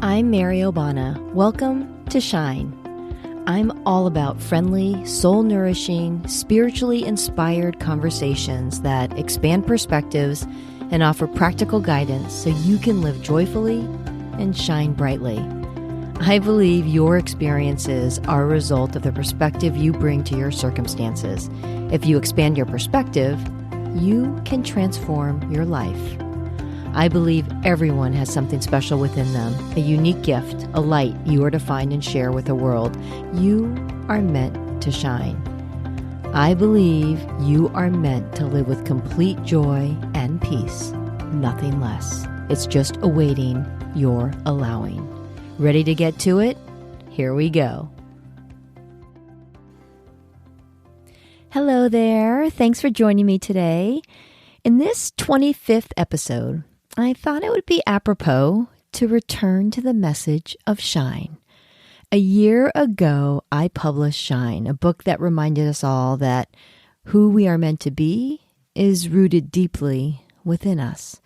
I'm Mary Obana. Welcome to Shine. I'm all about friendly, soul-nourishing, spiritually inspired conversations that expand perspectives and offer practical guidance so you can live joyfully and shine brightly. I believe your experiences are a result of the perspective you bring to your circumstances. If you expand your perspective, you can transform your life. I believe everyone has something special within them, a unique gift, a light you are to find and share with the world. You are meant to shine. I believe you are meant to live with complete joy and peace, nothing less. It's just awaiting your allowing. Ready to get to it? Here we go. Hello there. Thanks for joining me today. In this 25th episode, I thought it would be apropos to return to the message of Shine. A year ago, I published Shine, a book that reminded us all that who we are meant to be is rooted deeply within us.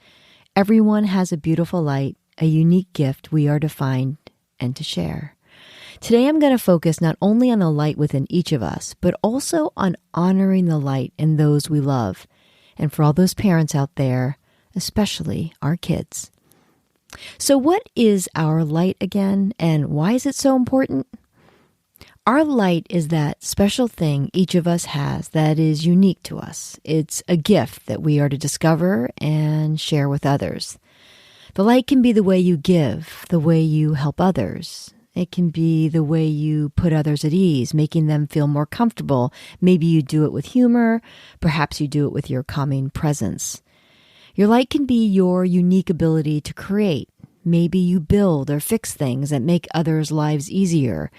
Everyone has a beautiful light, a unique gift we are to find and to share. Today, I'm going to focus not only on the light within each of us, but also on honoring the light in those we love. And for all those parents out there, especially our kids. So what is our light again, and why is it so important? Our light is that special thing each of us has that is unique to us. It's a gift that we are to discover and share with others. The light can be the way you give, the way you help others. It can be the way you put others at ease, making them feel more comfortable. Maybe you do it with humor. Perhaps you do it with your calming presence. Your light can be your unique ability to create. Maybe you build or fix things that make others' lives easier.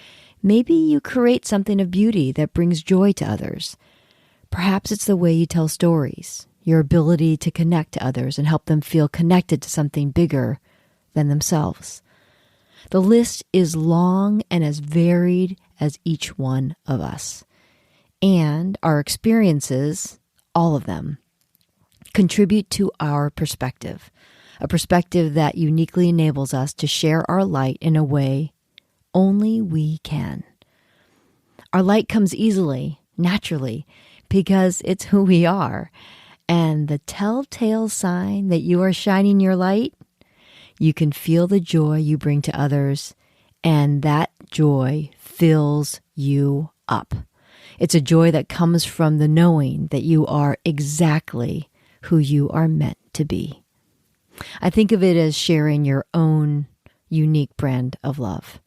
Maybe you create something of beauty that brings joy to others. Perhaps it's the way you tell stories, your ability to connect to others and help them feel connected to something bigger than themselves. The list is long and as varied as each one of us. And our experiences, all of them, contribute to our perspective, a perspective that uniquely enables us to share our light in a way only we can. Our light comes easily, naturally, because it's who we are. And the telltale sign that you are shining your light, you can feel the joy you bring to others, and that joy fills you up. It's a joy that comes from the knowing that you are exactly who you are meant to be. I think of it as sharing your own unique brand of love.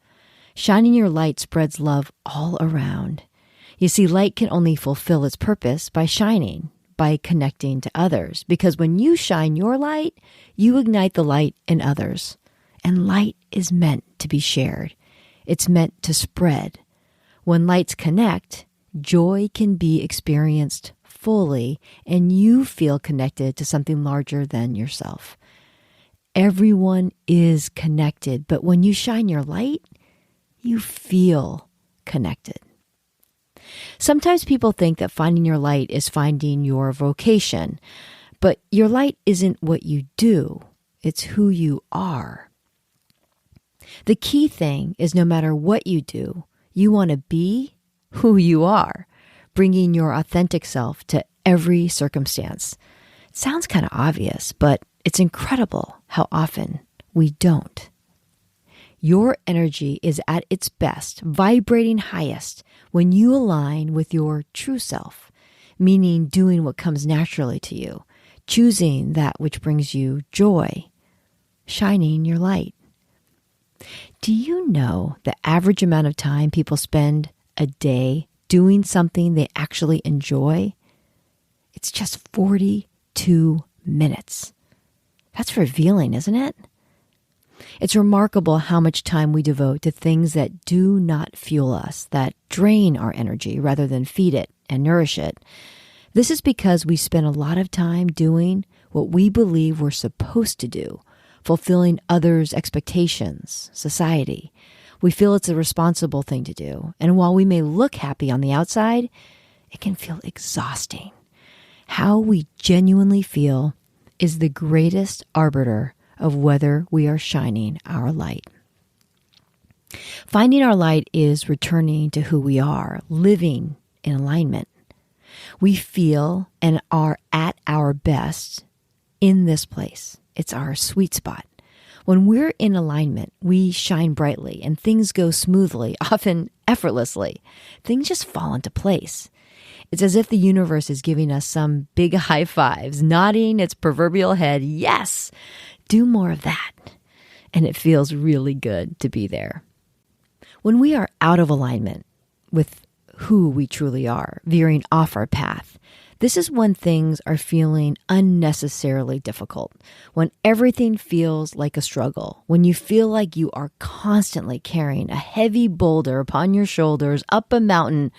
Shining your light spreads love all around. You see, light can only fulfill its purpose by shining, by connecting to others. Because when you shine your light, you ignite the light in others. And light is meant to be shared. It's meant to spread. When lights connect, joy can be experienced fully, and you feel connected to something larger than yourself. Everyone is connected, but when you shine your light, you feel connected. Sometimes people think that finding your light is finding your vocation, but your light isn't what you do, it's who you are. The key thing is no matter what you do, you want to be who you are, bringing your authentic self to every circumstance. It sounds kind of obvious, but it's incredible how often we don't. Your energy is at its best, vibrating highest, when you align with your true self, meaning doing what comes naturally to you, choosing that which brings you joy, shining your light. Do you know the average amount of time people spend a day doing something they actually enjoy? It's just 42 minutes. That's revealing, isn't it? It's remarkable how much time we devote to things that do not fuel us, that drain our energy rather than feed it and nourish it. This is because we spend a lot of time doing what we believe we're supposed to do, fulfilling others' expectations, society. We feel it's a responsible thing to do. And while we may look happy on the outside, it can feel exhausting. How we genuinely feel is the greatest arbiter of whether we are shining our light. Finding our light is returning to who we are, living in alignment. We feel and are at our best in this place. It's our sweet spot. When we're in alignment, we shine brightly and things go smoothly, often effortlessly. Things just fall into place. It's as if the universe is giving us some big high fives, nodding its proverbial head, yes, do more of that. And it feels really good to be there. When we are out of alignment with who we truly are, veering off our path, this is when things are feeling unnecessarily difficult, when everything feels like a struggle, when you feel like you are constantly carrying a heavy boulder upon your shoulders up a mountain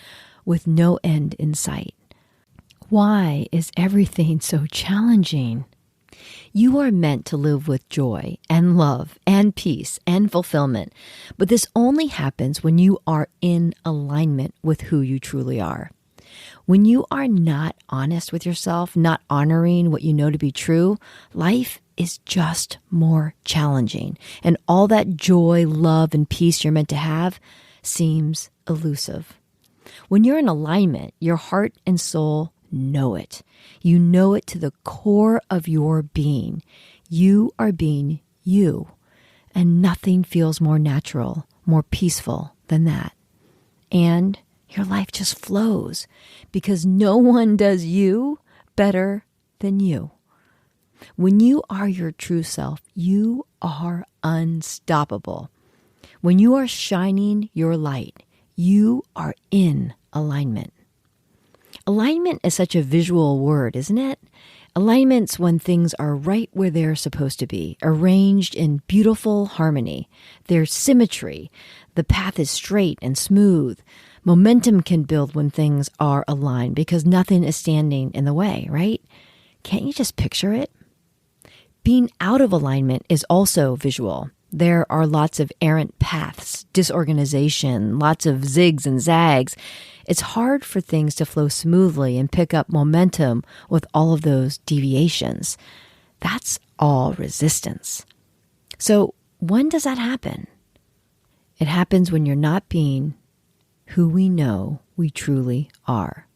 with no end in sight. Why is everything so challenging? You are meant to live with joy and love and peace and fulfillment, but this only happens when you are in alignment with who you truly are. When you are not honest with yourself, not honoring what you know to be true, life is just more challenging, and all that joy, love, and peace you're meant to have seems elusive. When you're in alignment, your heart and soul know it. You know it to the core of your being. You are being you, and nothing feels more natural, more peaceful than that. And your life just flows because no one does you better than you. When you are your true self, you are unstoppable. When you are shining your light, you are in alignment. Alignment is such a visual word, isn't it? Alignment's when things are right where they're supposed to be, arranged in beautiful harmony. There's symmetry. The path is straight and smooth. Momentum can build when things are aligned because nothing is standing in the way, right? Can't you just picture it? Being out of alignment is also visual. There are lots of errant paths, disorganization, lots of zigs and zags. It's hard for things to flow smoothly and pick up momentum with all of those deviations. That's all resistance. So when does that happen? It happens when you're not being who we know we truly are.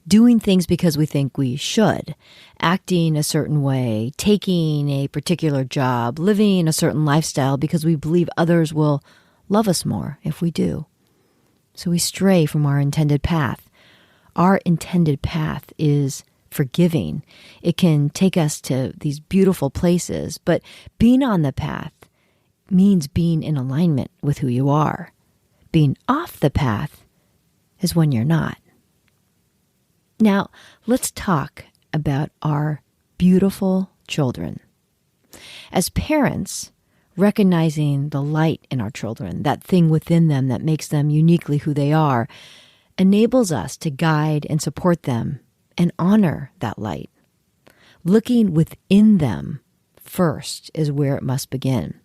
Doing things because we think we should, acting a certain way, taking a particular job, living a certain lifestyle because we believe others will love us more if we do. So we stray from our intended path. Our intended path is forgiving. It can take us to these beautiful places, but being on the path means being in alignment with who you are. Being off the path is when you're not. Now, let's talk about our beautiful children. As parents, recognizing the light in our children, that thing within them that makes them uniquely who they are, enables us to guide and support them and honor that light. Looking within them first is where it must begin.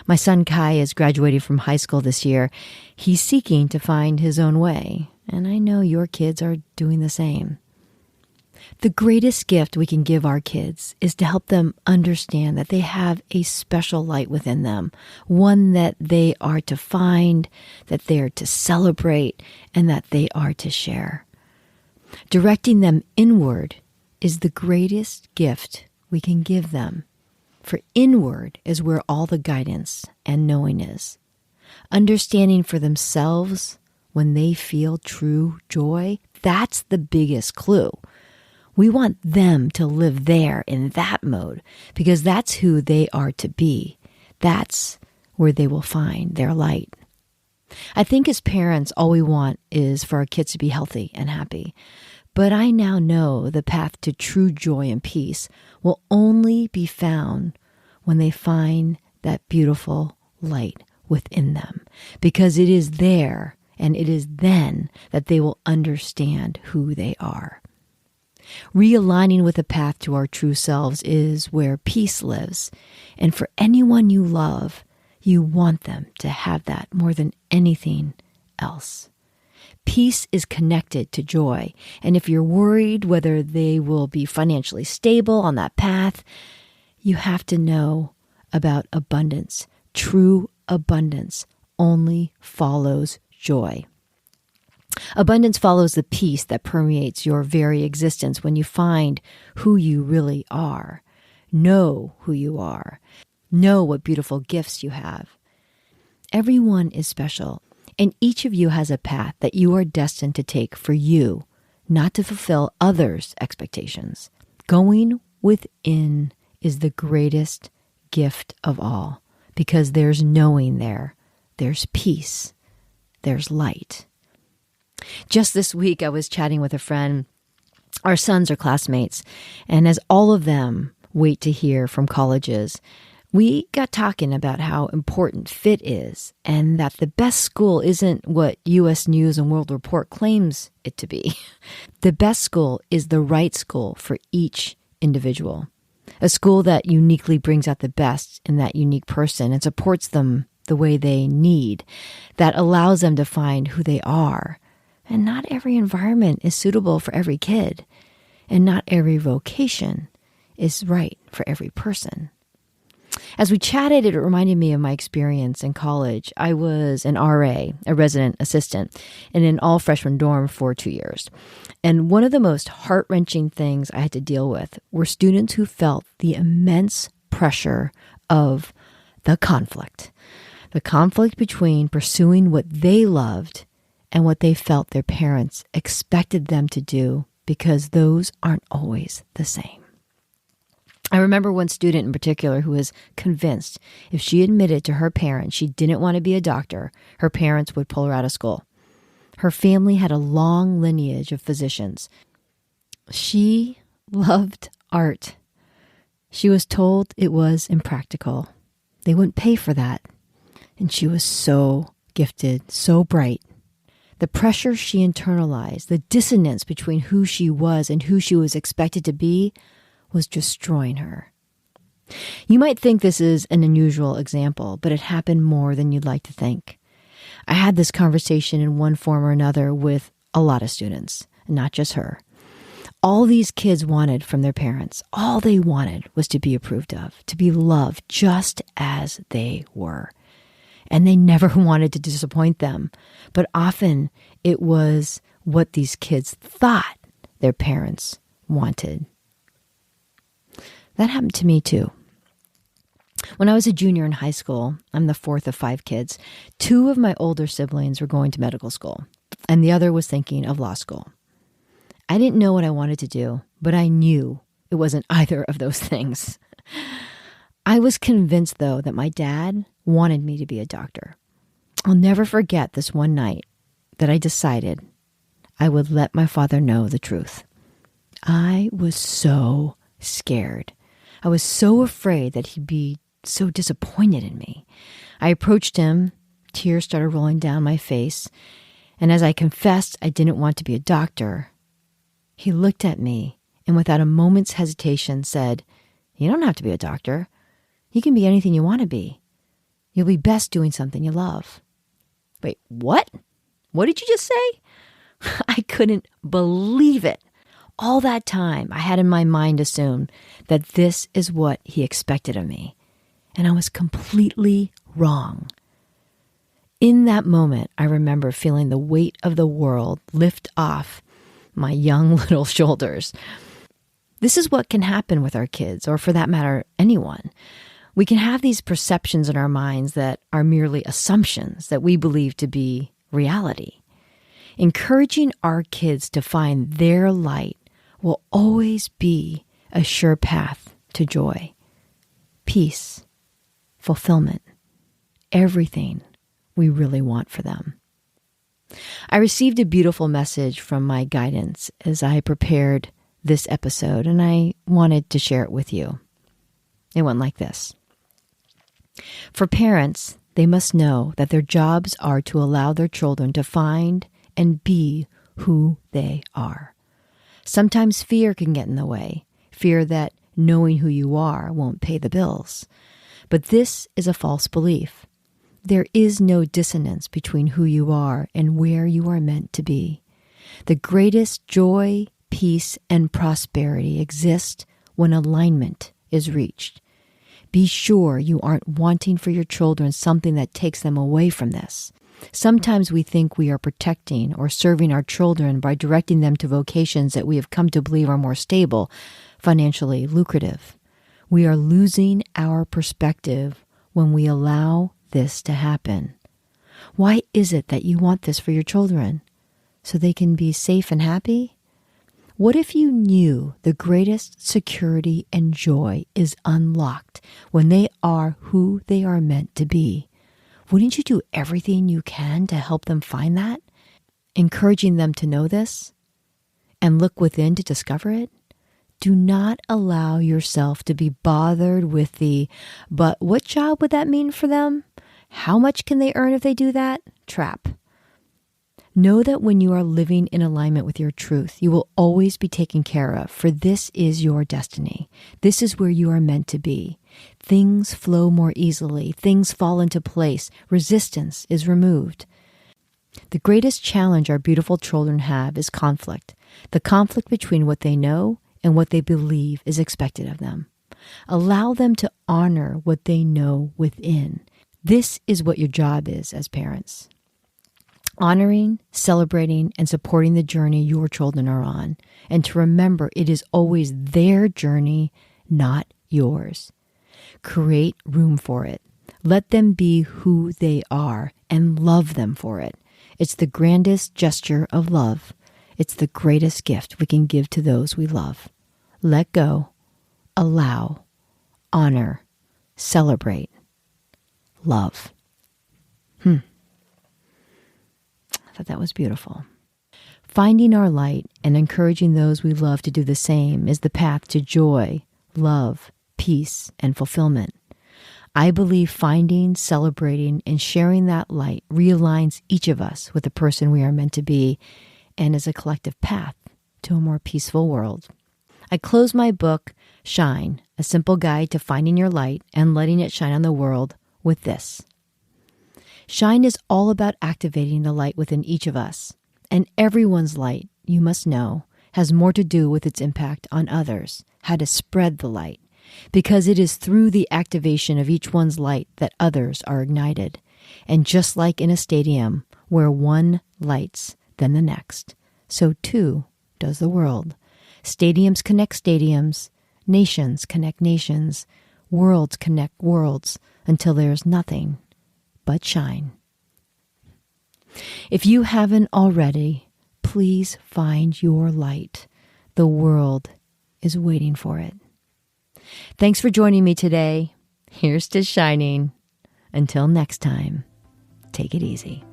My son Kai is graduating from high school this year. He's seeking to find his own way, and I know your kids are doing the same. The greatest gift we can give our kids is to help them understand that they have a special light within them, one that they are to find, that they are to celebrate, and that they are to share. Directing them inward is the greatest gift we can give them. For inward is where all the guidance and knowing is. Understanding for themselves when they feel true joy, that's the biggest clue. We want them to live there in that mode because that's who they are to be. That's where they will find their light. I think as parents, all we want is for our kids to be healthy and happy. But I now know the path to true joy and peace will only be found when they find that beautiful light within them, because it is there and it is then that they will understand who they are. Realigning with the path to our true selves is where peace lives. And for anyone you love, you want them to have that more than anything else. Peace is connected to joy. And if you're worried whether they will be financially stable on that path, you have to know about abundance. True abundance only follows joy. Abundance follows the peace that permeates your very existence when you find who you really are. Know who you are. Know what beautiful gifts you have. Everyone is special, and each of you has a path that you are destined to take for you, not to fulfill others' expectations. Going within is the greatest gift of all, because there's knowing there, there's peace, there's light. Just this week, I was chatting with a friend. Our sons are classmates, and as all of them wait to hear from colleges, we got talking about how important fit is, and that the best school isn't what U.S. News and World Report claims it to be. The best school is the right school for each individual. A school that uniquely brings out the best in that unique person and supports them the way they need, that allows them to find who they are. And not every environment is suitable for every kid, and not every vocation is right for every person. As we chatted, it reminded me of my experience in college. I was an RA, a resident assistant, in an all-freshman dorm for 2 years. And one of the most heart-wrenching things I had to deal with were students who felt the immense pressure of the conflict between pursuing what they loved and what they felt their parents expected them to do, because those aren't always the same. I remember one student in particular who was convinced if she admitted to her parents she didn't want to be a doctor, her parents would pull her out of school. Her family had a long lineage of physicians. She loved art. She was told it was impractical. They wouldn't pay for that. And she was so gifted, so bright. The pressure she internalized, the dissonance between who she was and who she was expected to be, was destroying her. You might think this is an unusual example, but it happened more than you'd like to think. I had this conversation in one form or another with a lot of students, not just her. All these kids wanted from their parents, all they wanted was to be approved of, to be loved just as they were. And they never wanted to disappoint them, but often it was what these kids thought their parents wanted. That happened to me too. When I was a junior in high school, I'm the fourth of 5 kids. 2 of my older siblings were going to medical school, and the other was thinking of law school. I didn't know what I wanted to do, but I knew it wasn't either of those things. I was convinced, though, that my dad wanted me to be a doctor. I'll never forget this one night that I decided I would let my father know the truth. I was so scared. I was so afraid that he'd be so disappointed in me. I approached him, tears started rolling down my face, and as I confessed I didn't want to be a doctor, he looked at me and without a moment's hesitation said, "You don't have to be a doctor. You can be anything you want to be. You'll be best doing something you love." Wait, what? What did you just say? I couldn't believe it. All that time, I had in my mind assumed that this is what he expected of me. And I was completely wrong. In that moment, I remember feeling the weight of the world lift off my young little shoulders. This is what can happen with our kids, or for that matter, anyone. We can have these perceptions in our minds that are merely assumptions that we believe to be reality. Encouraging our kids to find their light will always be a sure path to joy, peace, fulfillment, everything we really want for them. I received a beautiful message from my guidance as I prepared this episode, and I wanted to share it with you. It went like this. For parents, they must know that their jobs are to allow their children to find and be who they are. Sometimes fear can get in the way, fear that knowing who you are won't pay the bills. But this is a false belief. There is no dissonance between who you are and where you are meant to be. The greatest joy, peace, and prosperity exist when alignment is reached. Be sure you aren't wanting for your children something that takes them away from this. Sometimes we think we are protecting or serving our children by directing them to vocations that we have come to believe are more stable, financially lucrative. We are losing our perspective when we allow this to happen. Why is it that you want this for your children? So they can be safe and happy? What if you knew the greatest security and joy is unlocked when they are who they are meant to be? Wouldn't you do everything you can to help them find that? Encouraging them to know this and look within to discover it? Do not allow yourself to be bothered with but what job would that mean for them? How much can they earn if they do that? Trap. Know that when you are living in alignment with your truth, you will always be taken care of, for this is your destiny. This is where you are meant to be. Things flow more easily. Things fall into place. Resistance is removed. The greatest challenge our beautiful children have is conflict. The conflict between what they know and what they believe is expected of them. Allow them to honor what they know within. This is what your job is as parents. Honoring, celebrating, and supporting the journey your children are on, and to remember it is always their journey, not yours. Create room for it. Let them be who they are and love them for it. It's the grandest gesture of love. It's the greatest gift we can give to those we love. Let go, allow, honor, celebrate, love. I thought that was beautiful. Finding our light and encouraging those we love to do the same is the path to joy, love, peace, and fulfillment. I believe finding, celebrating, and sharing that light realigns each of us with the person we are meant to be and is a collective path to a more peaceful world. I close my book, Shine, A Simple Guide to Finding Your Light and Letting It Shine on the World, with this. Shine is all about activating the light within each of us, and everyone's light, you must know, has more to do with its impact on others, how to spread the light, because it is through the activation of each one's light that others are ignited. And just like in a stadium where one lights, then the next, so too does the world. Stadiums connect stadiums, nations connect nations, worlds connect worlds, until there's nothing but shine. If you haven't already, please find your light. The world is waiting for it. Thanks for joining me today. Here's to shining. Until next time, take it easy.